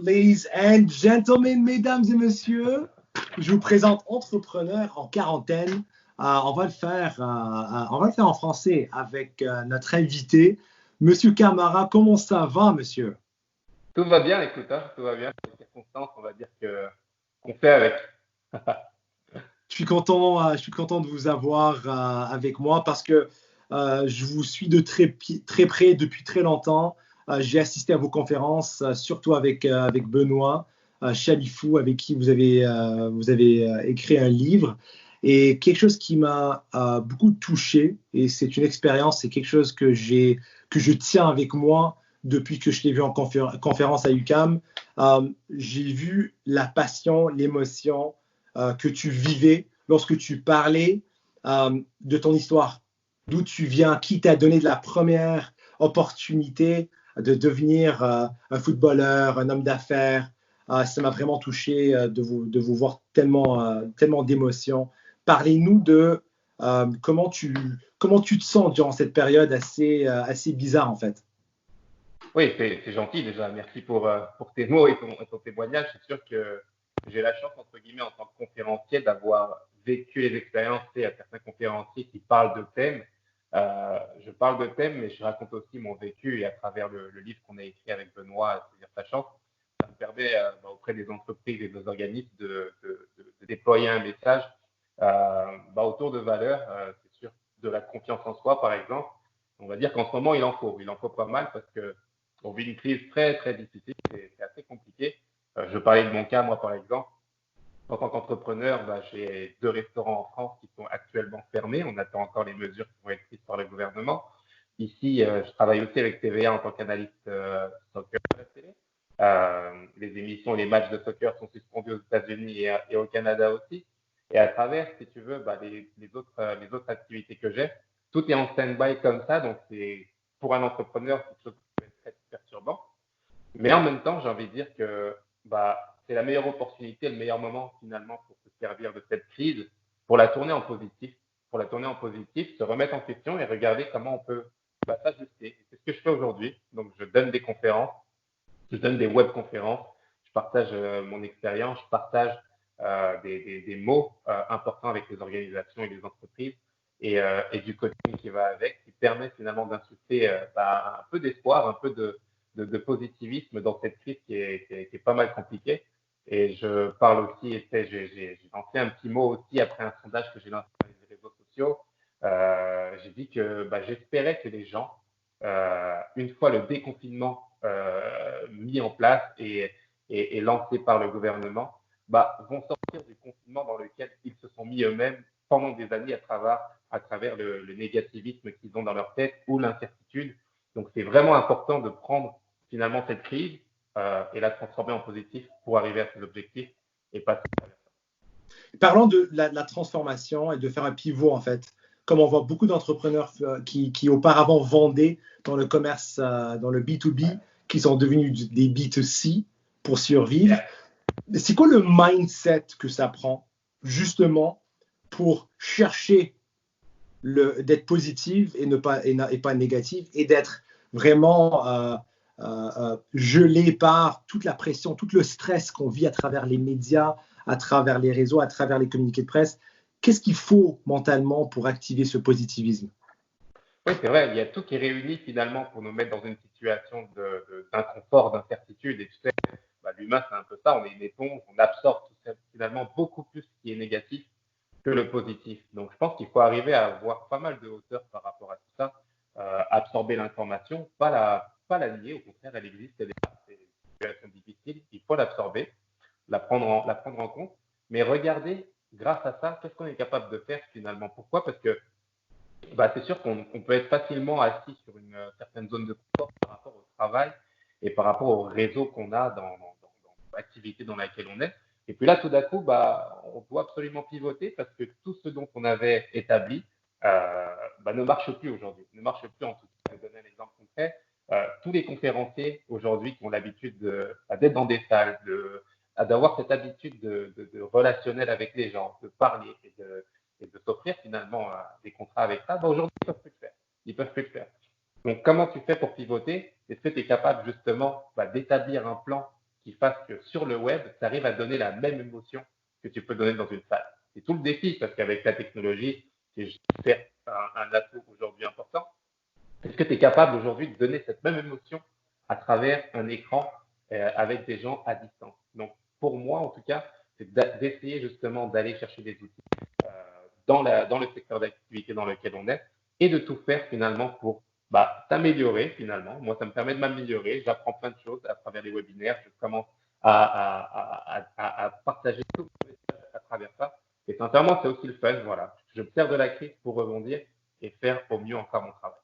Ladies and gentlemen, mesdames et messieurs, je vous présente Entrepreneur en quarantaine. On va le faire en français avec notre invité, Monsieur Camara. Comment ça va, monsieur? Tout va bien, écoute, hein, tout va bien. Dans les circonstances, on va dire qu'on fait avec. Je suis content de vous avoir avec moi parce que je vous suis de très près depuis très longtemps. J'ai assisté à vos conférences, surtout avec Benoît Chalifou, avec qui vous avez écrit un livre. Et quelque chose qui m'a beaucoup touché, et c'est une expérience, c'est quelque chose que je tiens avec moi depuis que je l'ai vu en conférence à UQAM. J'ai vu la passion, l'émotion que tu vivais lorsque tu parlais de ton histoire, d'où tu viens, qui t'a donné de la première opportunité de devenir un footballeur, un homme d'affaires. Ça m'a vraiment touché de vous voir tellement d'émotions. Parlez-nous de comment tu te sens durant cette période assez bizarre en fait. Oui, c'est gentil déjà. Merci pour tes mots et ton témoignage. C'est sûr que j'ai la chance, entre guillemets, en tant que conférencier, d'avoir vécu les expériences. Il y a certains conférenciers qui parlent de thèmes. Je parle de thèmes, mais je raconte aussi mon vécu et à travers le livre qu'on a écrit avec Benoît, c'est-à-dire sa chance, ça me permet auprès des entreprises et des organismes de déployer un message autour de valeurs. C'est sûr, de la confiance en soi, par exemple. On va dire qu'en ce moment, il en faut pas mal parce que on vit une crise très, très difficile, c'est assez compliqué. Je parlais de mon cas, moi, par exemple. En tant qu'entrepreneur, j'ai 2 restaurants en France qui sont actuellement fermés. On attend encore les mesures qui vont être prises par le gouvernement. Ici, je travaille aussi avec TVA en tant qu'analyste soccer à la télé. Les émissions, les matchs de soccer sont suspendus aux États-Unis et au Canada aussi. Et à travers, si tu veux, les autres activités que j'ai, tout est en stand-by comme ça. Donc, c'est pour un entrepreneur quelque chose qui peut être très perturbant. Mais en même temps, j'ai envie de dire que c'est la meilleure opportunité, le meilleur moment finalement pour se servir de cette crise, pour la tourner en positif, se remettre en question et regarder comment on peut s'ajuster. C'est ce que je fais aujourd'hui. Donc, je donne des conférences, je donne des webconférences, je partage mon expérience, je partage des mots importants avec les organisations et les entreprises et du coaching qui va avec, qui permet finalement d'insuffler un peu d'espoir, un peu de positivisme dans cette crise qui est pas mal compliquée. Et je parle aussi, j'ai lancé un petit mot aussi après un sondage que j'ai lancé sur les réseaux sociaux. J'ai dit que j'espérais que les gens, une fois le déconfinement mis en place et lancé par le gouvernement, vont sortir du confinement dans lequel ils se sont mis eux-mêmes pendant des années à travers le négativisme qu'ils ont dans leur tête ou l'incertitude. Donc, c'est vraiment important de prendre finalement cette crise et la transformer en positif pour arriver à ses objectifs et passer à travers ça. Parlons de la transformation et de faire un pivot en fait. Comme on voit beaucoup d'entrepreneurs qui auparavant vendaient dans le commerce, dans le B2B, qui sont devenus des B2C pour survivre. C'est quoi le mindset que ça prend justement pour chercher d'être positive et pas négative et d'être vraiment gelé par toute la pression, tout le stress qu'on vit à travers les médias, à travers les réseaux, à travers les communiqués de presse. Qu'est-ce qu'il faut mentalement pour activer ce positivisme? Oui, c'est vrai, il y a tout qui est réuni finalement pour nous mettre dans une situation d'inconfort, d'incertitude. Et tu sais, l'humain, c'est un peu ça, on est une éponge, on absorbe tout ça, finalement beaucoup plus ce qui est négatif que le positif. Donc, je pense qu'il faut arriver à avoir pas mal de hauteur par rapport à tout ça, absorber l'information, pas la nier, au contraire, elle existe, elle est là, c'est une situation difficile, il faut l'absorber, la prendre en compte, mais regarder, grâce à ça, qu'est-ce qu'on est capable de faire finalement. Pourquoi? Parce que c'est sûr qu'on peut être facilement assis sur une certaine zone de confort par rapport au travail et par rapport au réseau qu'on a dans l'activité dans laquelle on est. Et puis là, tout d'un coup, on doit absolument pivoter parce que tout ce dont on avait établi ne marche plus aujourd'hui, ne marche plus en tout cas. Je vais donner un exemple concret. Tous les conférenciers aujourd'hui qui ont l'habitude d'être dans des salles, d'avoir cette habitude de relationnel avec les gens, de parler et de s'offrir finalement des contrats avec ça, aujourd'hui, ils ne peuvent plus le faire. Ils peuvent plus le faire. Donc, comment tu fais pour pivoter? Est-ce que tu es capable justement d'établir un plan qui fasse que sur le web, tu arrives à donner la même émotion que tu peux donner dans une salle. C'est tout le défi, parce qu'avec la technologie, qui est certes un atout aujourd'hui important, est-ce que tu es capable aujourd'hui de donner cette même émotion à travers un écran avec des gens à distance? Donc, pour moi, en tout cas, c'est d'essayer justement d'aller chercher des outils dans le secteur d'activité dans lequel on est et de tout faire finalement pour s'améliorer finalement. Moi, ça me permet de m'améliorer. J'apprends plein de choses à travers les webinaires. Je commence à partager tout à travers ça. Et sincèrement, c'est aussi le fun. Voilà. Je me sers de la crise pour rebondir et faire au mieux encore mon travail.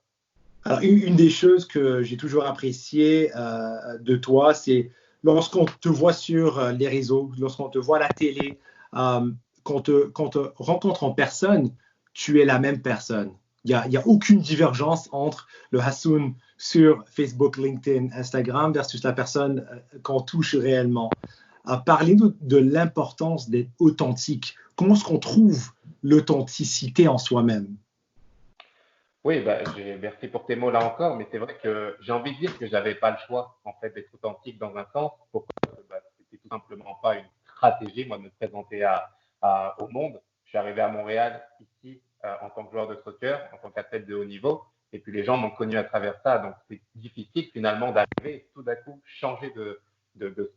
Alors, une des choses que j'ai toujours apprécié de toi, c'est lorsqu'on te voit sur les réseaux, lorsqu'on te voit à la télé, qu'on te rencontre en personne, tu es la même personne. Il n'y a aucune divergence entre le Hassoun sur Facebook, LinkedIn, Instagram versus la personne qu'on touche réellement. Parlez-nous de l'importance d'être authentique. Comment est-ce qu'on trouve l'authenticité en soi-même? Oui, merci pour tes mots là encore, mais c'est vrai que j'ai envie de dire que j'avais pas le choix en fait d'être authentique dans un sens. Pourquoi? C'était tout simplement pas une stratégie, moi, de me présenter au monde. Je suis arrivé à Montréal ici en tant que joueur de soccer, en tant qu'athlète de haut niveau, et puis les gens m'ont connu à travers ça. Donc c'est difficile finalement d'arriver et tout d'un coup changer de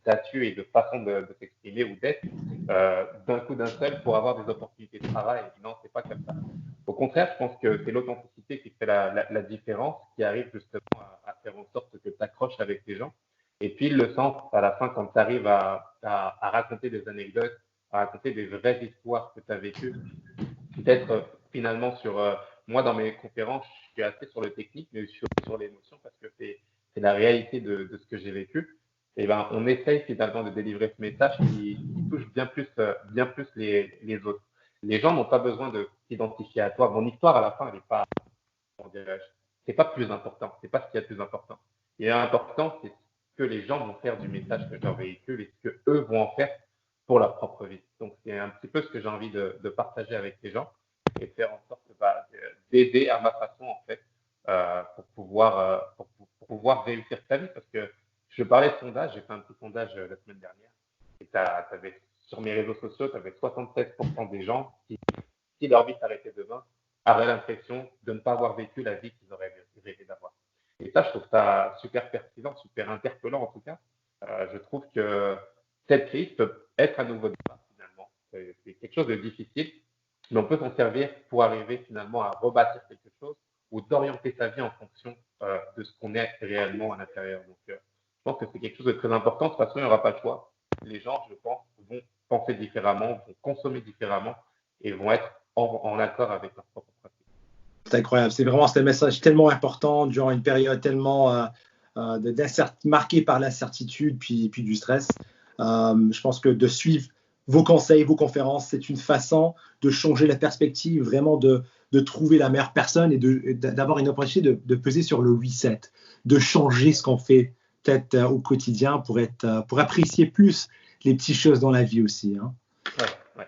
statut et de façon de s'exprimer ou d'être d'un coup d'un seul pour avoir des opportunités de travail. Non, c'est pas comme ça. Au contraire, je pense que c'est l'authenticité qui fait la différence, qui arrive justement à faire en sorte que tu accroches avec les gens. Et puis le sens, à la fin, quand tu arrives à raconter des anecdotes, à raconter des vraies histoires que tu as vécues, peut-être finalement moi dans mes conférences, je suis assez sur le technique, mais aussi sur l'émotion, parce que c'est la réalité de ce que j'ai vécu. Et on essaye finalement de délivrer ce message qui touche bien plus les autres. Les gens n'ont pas besoin de s'identifier à toi. Mon histoire, à la fin, elle n'est pas, c'est pas plus important. C'est pas ce qu'il y a de plus important. Ce qui est important, c'est ce que les gens vont faire du message que je leur véhicule et ce que eux vont en faire pour leur propre vie. Donc, c'est un petit peu ce que j'ai envie de partager avec les gens et faire en sorte d'aider à ma façon, en fait, pour pouvoir réussir sa vie. Parce que je parlais de sondage, j'ai fait un petit sondage la semaine dernière et sur mes réseaux sociaux, tu avais 76% des gens qui, si leur vie s'arrêtait demain, auraient l'impression de ne pas avoir vécu la vie qu'ils auraient rêvé d'avoir. Et ça, je trouve ça super pertinent, super interpellant en tout cas. Je trouve que cette crise peut être à nouveau départ finalement. C'est quelque chose de difficile, mais on peut s'en servir pour arriver finalement à rebâtir quelque chose ou d'orienter sa vie en fonction de ce qu'on est réellement à l'intérieur. Donc, je pense que c'est quelque chose de très important. De toute façon, il n'y aura pas le choix. Les gens, je pense, vont penser différemment, vont consommer différemment et vont être en accord avec leur propre pratique. C'est incroyable. C'est un message tellement important durant une période tellement marquée par l'incertitude puis du stress. Je pense que de suivre vos conseils, vos conférences, c'est une façon de changer la perspective, vraiment de trouver la meilleure personne et d'avoir une opportunité de peser sur le reset, de changer ce qu'on fait peut-être au quotidien pour apprécier plus les petites choses dans la vie aussi. Hein. Ouais.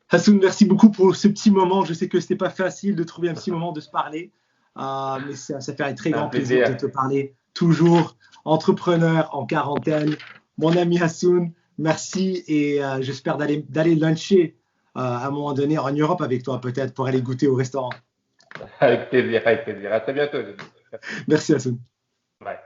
Hassoun, merci beaucoup pour ce petit moment. Je sais que ce n'était pas facile de trouver un petit moment de se parler, mais ça fait un très grand plaisir de te parler. Toujours entrepreneur en quarantaine. Mon ami Hassoun, merci et j'espère d'aller luncher à un moment donné en Europe avec toi, peut-être pour aller goûter au restaurant. Avec plaisir, avec plaisir. À très bientôt. Merci Hassoun. Bye.